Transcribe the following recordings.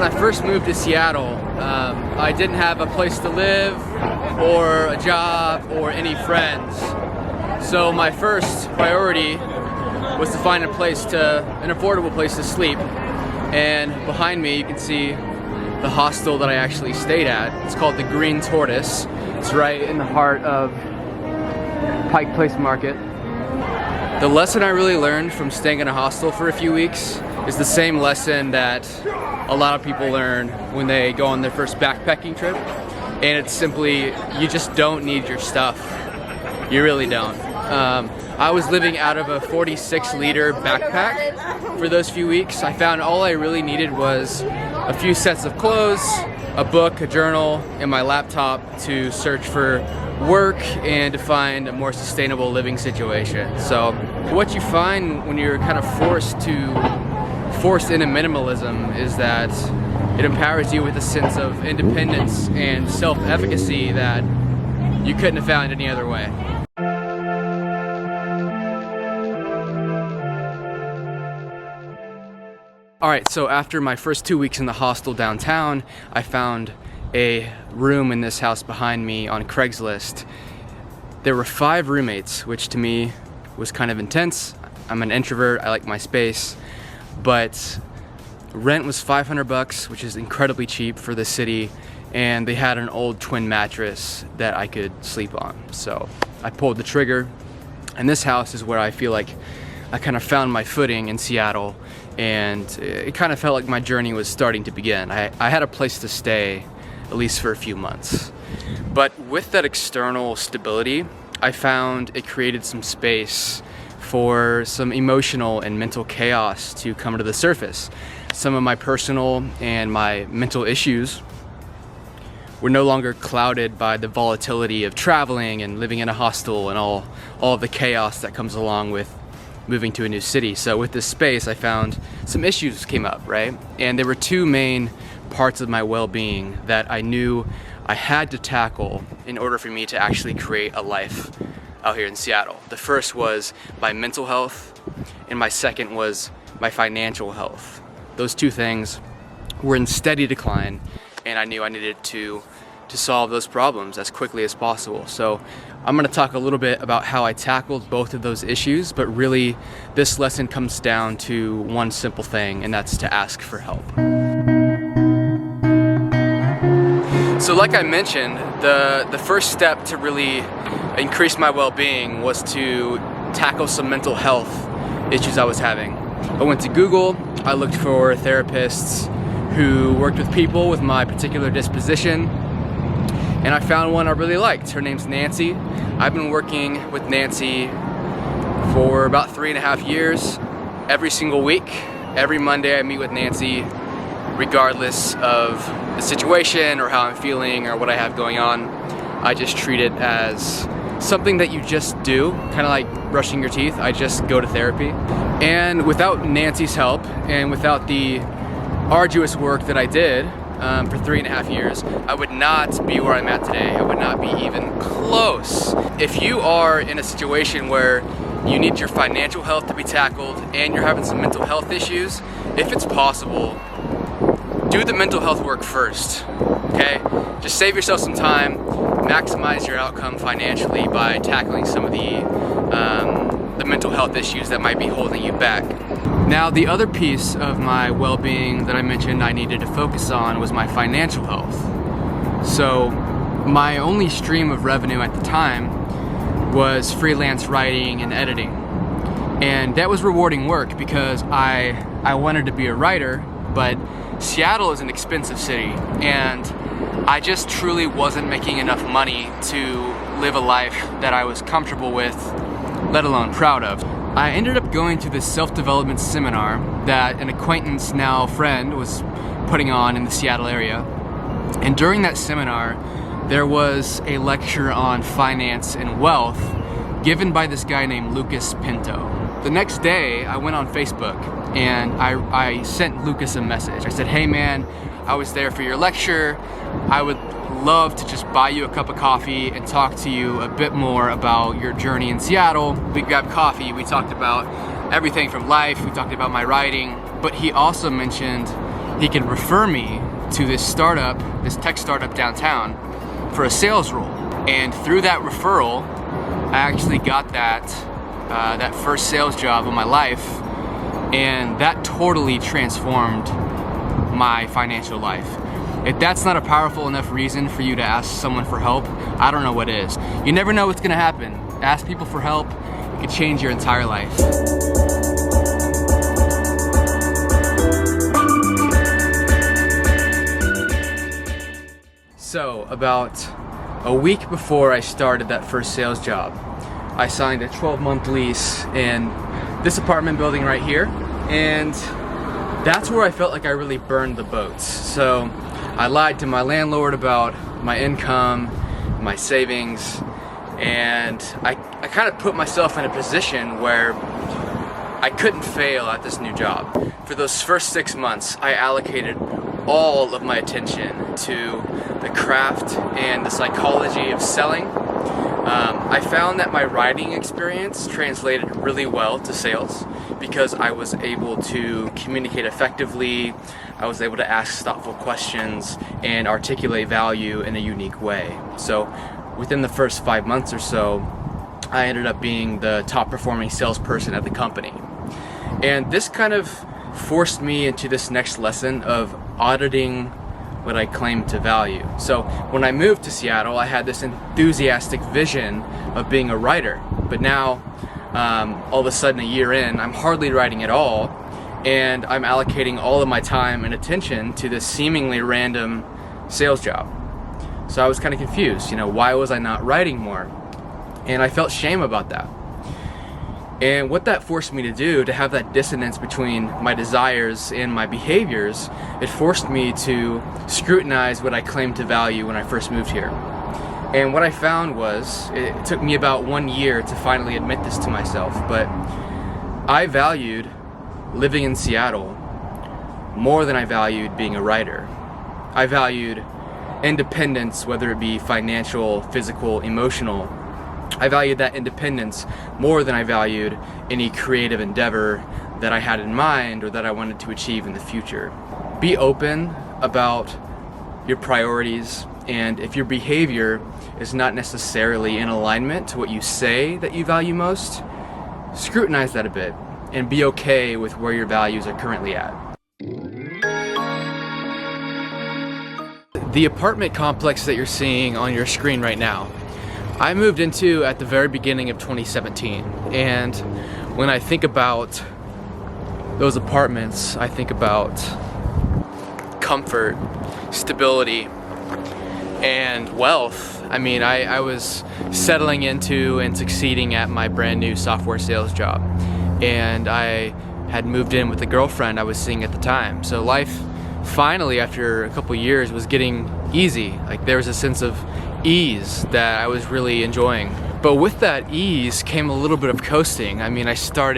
I first moved to Seattle, I didn't have a place to live or a job or any friends. So my first priority was to find an affordable place to sleep. And behind me you can see the hostel that I actually stayed at. It's called the Green Tortoise. It's right in the heart of Pike Place Market. The lesson I really learned from staying in a hostel for a few weeks is the same lesson that a lot of people learn when they go on their first backpacking trip. And it's simply, you just don't need your stuff. You really don't. I was living out of a 46-liter backpack for those few weeks. I found all I really needed was a few sets of clothes, a book, a journal, and my laptop to search for work and to find a more sustainable living situation. So what you find when you're kind of forced into minimalism is that it empowers you with a sense of independence and self-efficacy that you couldn't have found any other way. Alright, so after my first 2 weeks in the hostel downtown, I found a room in this house behind me on Craigslist. There were 5 roommates, which to me was kind of intense. I'm an introvert, I like my space, but rent was $500, which is incredibly cheap for the city, and they had an old twin mattress that I could sleep on. So I pulled the trigger, and this house is where I feel like I kind of found my footing in Seattle, and it kind of felt like my journey was starting to begin. I had a place to stay, at least for a few months. But with that external stability, I found it created some space for some emotional and mental chaos to come to the surface. Some of my personal and my mental issues were no longer clouded by the volatility of traveling and living in a hostel and all of the chaos that comes along with moving to a new city. So with this space, I found some issues came up, right? And there were 2 main parts of my well-being that I knew I had to tackle in order for me to actually create a life out here in Seattle. The first was my mental health, and my second was my financial health. Those 2 things were in steady decline, and I knew I needed to solve those problems as quickly as possible. So I'm going to talk a little bit about how I tackled both of those issues, but really this lesson comes down to one simple thing, and that's to ask for help. So like I mentioned, the first step to really increase my well-being was to tackle some mental health issues I was having. I went to Google, I looked for therapists who worked with people with my particular disposition, and I found one I really liked. Her name's Nancy. I've been working with Nancy for about 3.5 years. Every single week, every Monday I meet with Nancy, regardless of the situation or how I'm feeling or what I have going on. I just treat it as something that you just do, kind of like brushing your teeth. I just go to therapy. And without Nancy's help and without the arduous work that I did for 3.5 years, I would not be where I'm at today. I would not be even close. If you are in a situation where you need your financial health to be tackled and you're having some mental health issues, if it's possible, do the mental health work first, okay? Just save yourself some time, maximize your outcome financially by tackling some of the mental health issues that might be holding you back. Now, the other piece of my well-being that I mentioned I needed to focus on was my financial health. So my only stream of revenue at the time was freelance writing and editing. And that was rewarding work because I wanted to be a writer, but Seattle is an expensive city, and I just truly wasn't making enough money to live a life that I was comfortable with, let alone proud of. I ended up going to this self-development seminar that an acquaintance, now friend, was putting on in the Seattle area. And during that seminar, there was a lecture on finance and wealth given by this guy named Lucas Pinto. The next day, I went on Facebook and I sent Lucas a message. I said, "Hey man, I was there for your lecture. I would love to just buy you a cup of coffee and talk to you a bit more about your journey in Seattle." We grabbed coffee, we talked about everything from life, we talked about my writing, but he also mentioned he could refer me to this startup, this tech startup downtown, for a sales role. And through that referral, I actually got that first sales job of my life, and that totally transformed my financial life. If that's not a powerful enough reason for you to ask someone for help, I don't know what is. You never know what's gonna happen. Ask people for help, it could change your entire life. So, about a week before I started that first sales job, I signed a 12-month lease in this apartment building right here, and that's where I felt like I really burned the boats. So I lied to my landlord about my income, my savings, and I kind of put myself in a position where I couldn't fail at this new job. For those first 6 months, I allocated all of my attention to the craft and the psychology of selling. I found that my writing experience translated really well to sales because I was able to communicate effectively, I was able to ask thoughtful questions and articulate value in a unique way. So within the first 5 months or so, I ended up being the top performing salesperson at the company. And this kind of forced me into this next lesson of auditing what I claim to value. So when I moved to Seattle, I had this enthusiastic vision of being a writer, but now all of a sudden, a year in, I'm hardly writing at all, and I'm allocating all of my time and attention to this seemingly random sales job. So I was kind of confused, why was I not writing more? And I felt shame about that. And what that forced me to do, to have that dissonance between my desires and my behaviors, it forced me to scrutinize what I claimed to value when I first moved here. And what I found was, it took me about 1 year to finally admit this to myself, but I valued living in Seattle more than I valued being a writer. I valued independence, whether it be financial, physical, emotional. I valued that independence more than I valued any creative endeavor that I had in mind or that I wanted to achieve in the future. Be open about your priorities, and if your behavior is not necessarily in alignment to what you say that you value most, scrutinize that a bit and be okay with where your values are currently at. The apartment complex that you're seeing on your screen right now, I moved into at the very beginning of 2017, and when I think about those apartments, I think about comfort, stability, and wealth. I mean, I was settling into and succeeding at my brand new software sales job, and I had moved in with the girlfriend I was seeing at the time. So life finally, after a couple years, was getting easy. Like, there was a sense of ease that I was really enjoying. But with that ease came a little bit of coasting. I mean, I kind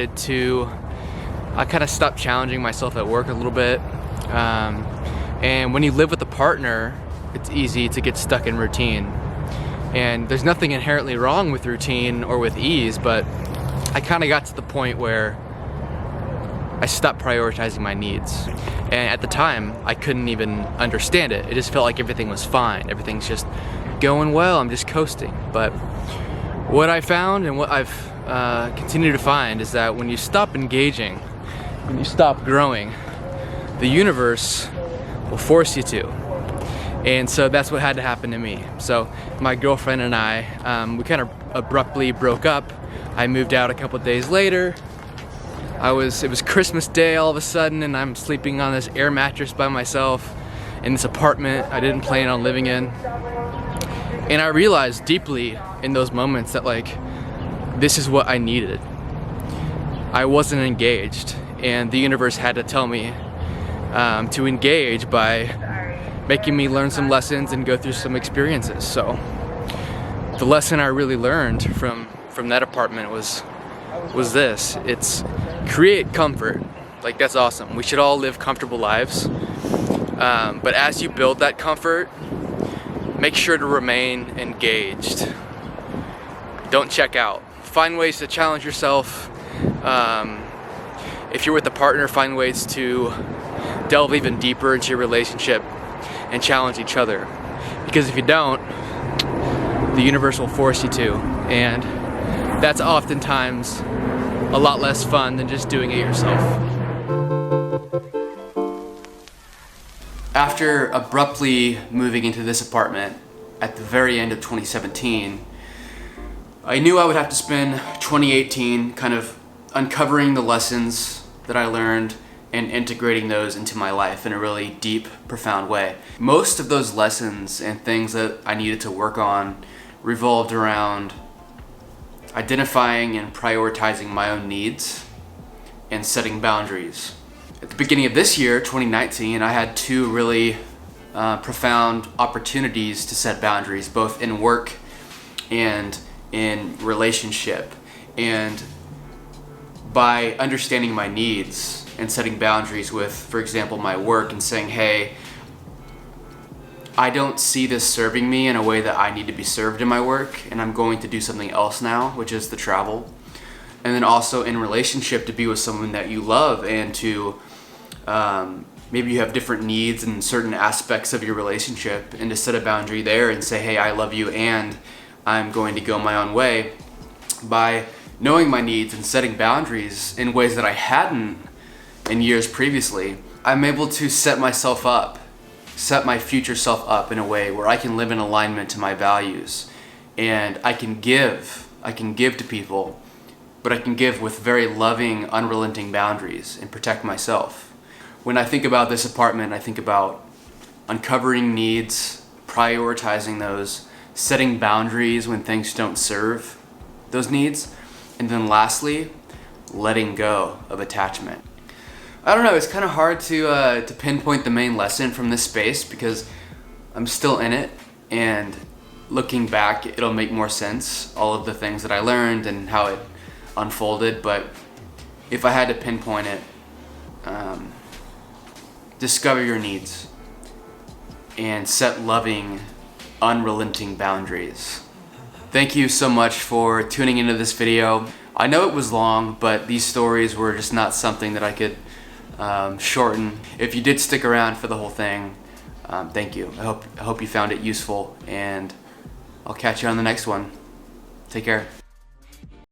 of stopped challenging myself at work a little bit. And when you live with a partner, it's easy to get stuck in routine. And there's nothing inherently wrong with routine or with ease, but I kind of got to the point where I stopped prioritizing my needs. And at the time, I couldn't even understand it. It just felt like everything was fine. Everything's just going well, I'm just coasting. But what I found and what I've continued to find is that when you stop engaging, when you stop growing, the universe will force you to. And so that's what had to happen to me. So my girlfriend and I, we kind of abruptly broke up. I moved out a couple days later. It was Christmas Day all of a sudden, and I'm sleeping on this air mattress by myself in this apartment I didn't plan on living in. And I realized deeply in those moments that, like, this is what I needed. I wasn't engaged, and the universe had to tell me to engage by making me learn some lessons and go through some experiences. So the lesson I really learned from that apartment was this. It's create comfort. Like, that's awesome. We should all live comfortable lives. But as you build that comfort, make sure to remain engaged. Don't check out. Find ways to challenge yourself. If you're with a partner, find ways to delve even deeper into your relationship and challenge each other. Because if you don't, the universe will force you to, and that's oftentimes a lot less fun than just doing it yourself. After abruptly moving into this apartment at the very end of 2017, I knew I would have to spend 2018 kind of uncovering the lessons that I learned and integrating those into my life in a really deep, profound way. Most of those lessons and things that I needed to work on revolved around identifying and prioritizing my own needs and setting boundaries. At the beginning of this year, 2019, I had two really profound opportunities to set boundaries, both in work and in relationship. And by understanding my needs and setting boundaries with, for example, my work, and saying, hey, I don't see this serving me in a way that I need to be served in my work, and I'm going to do something else now, which is the travel. And then also in relationship, to be with someone that you love, and to maybe you have different needs in certain aspects of your relationship, and to set a boundary there and say, hey, I love you and I'm going to go my own way. By knowing my needs and setting boundaries in ways that I hadn't in years previously, I'm able to set myself up, set my future self up in a way where I can live in alignment to my values, and I can give to people, but I can give with very loving, unrelenting boundaries and protect myself. When I think about this apartment, I think about uncovering needs, prioritizing those, setting boundaries when things don't serve those needs, and then lastly, letting go of attachment. I don't know, it's kind of hard to pinpoint the main lesson from this space because I'm still in it, and looking back, it'll make more sense, all of the things that I learned and how it unfolded. But if I had to pinpoint it, discover your needs and set loving, unrelenting boundaries. Thank you so much for tuning into this video. I know it was long, but these stories were just not something that I could shorten. If you did stick around for the whole thing, thank you. I hope you found it useful, and I'll catch you on the next one. Take care.